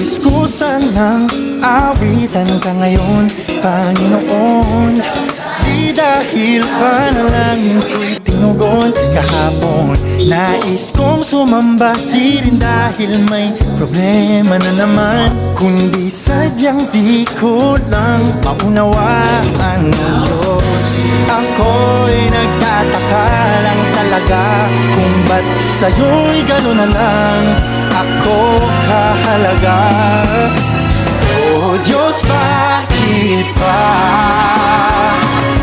iskusan ng awitan ka ngayon, Panginoon. Di dahil panalangin ko'y tinugon kahapon. Nais kong sumamba, di rin dahil may problema na naman, kundi sadyang di ko lang maunawaan ng Diyos. Ako'y nagtataka lang talaga kung ba't sa'yo'y gano'n na lang ako kahalaga. Oh Diyos, bakit ba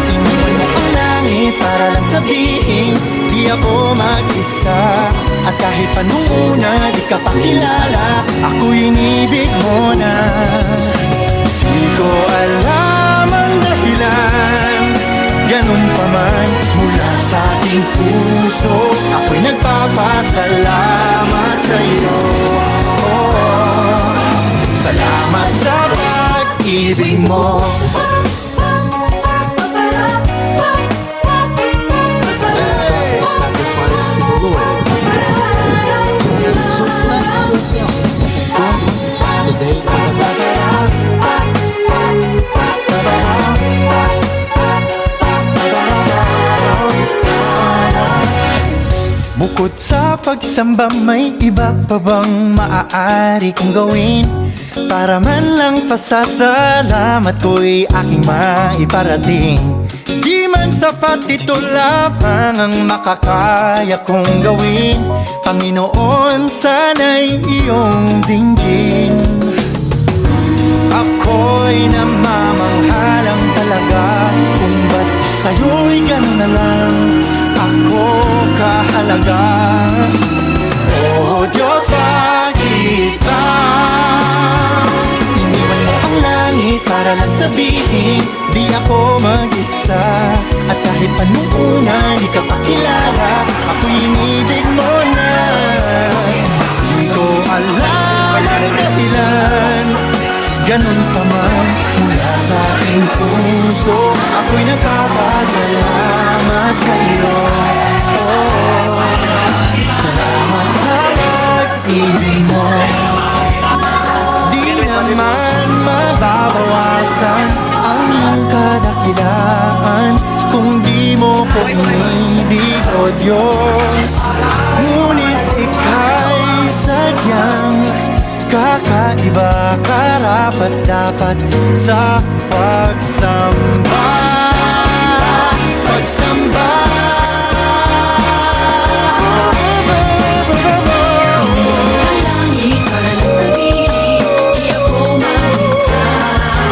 iniwan mo ang langit para lang sabihin di ako mag-isa? At kahit pa nung una di ka pa kilala, ako'y inibig mo na. Di ko alam ang dahilan, ganun pa man mula sa aking puso, ako'y nagpapasalamat sa iyo. Oh, salamat sa pag-ibig mo. Sacrifice to the Lord. So cleanse yourselves today. Bukod sa pagsamba, may iba pa bang maaari kong gawin para man lang pasasalamat ko'y aking maiparating? Di man sapat, ito lamang ang makakaya kong gawin. Panginoon, sana'y iyong dinggin. Ako'y namamanghalang talaga kung ba't sa'yo'y gano'n na lang ako kahalaga. Oh Diyos, bakit ba iniwan mo ang langit para lang sabihin di ako mag-isa? At kahit pa nung una di ka pa kilala, ako'y inibig mo na. Di ko alam ang dahilan, ganun pa man mula sa aking puso, ako'y nagpapasalamat sa iyo. Oh, salamat sa pag-ibig mo. Di naman mababawasan ang iyong kadakilaan kung di mo ko inibig, o Diyos. Ngunit ika'y sadyang kakaiba, karapat-dapat sa pagsamba. Pagsamba.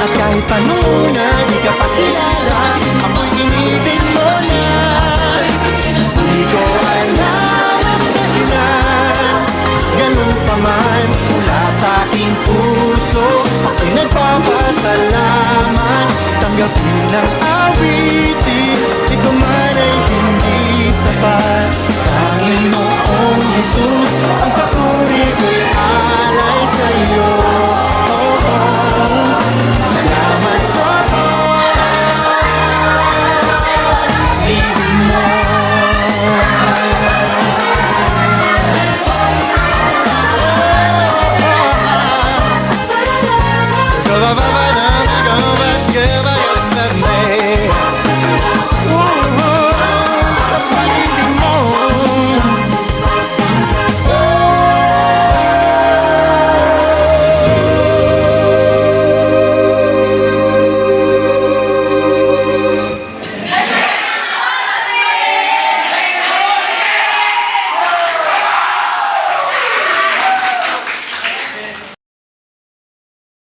At kahit pa nung una di ka pa kilala, ako'y inibig mo na. Di ko alam ang dahilan, ganun pa man mula sa aking puso, ako'y nagpapasalamat. Tanggapin ang awitin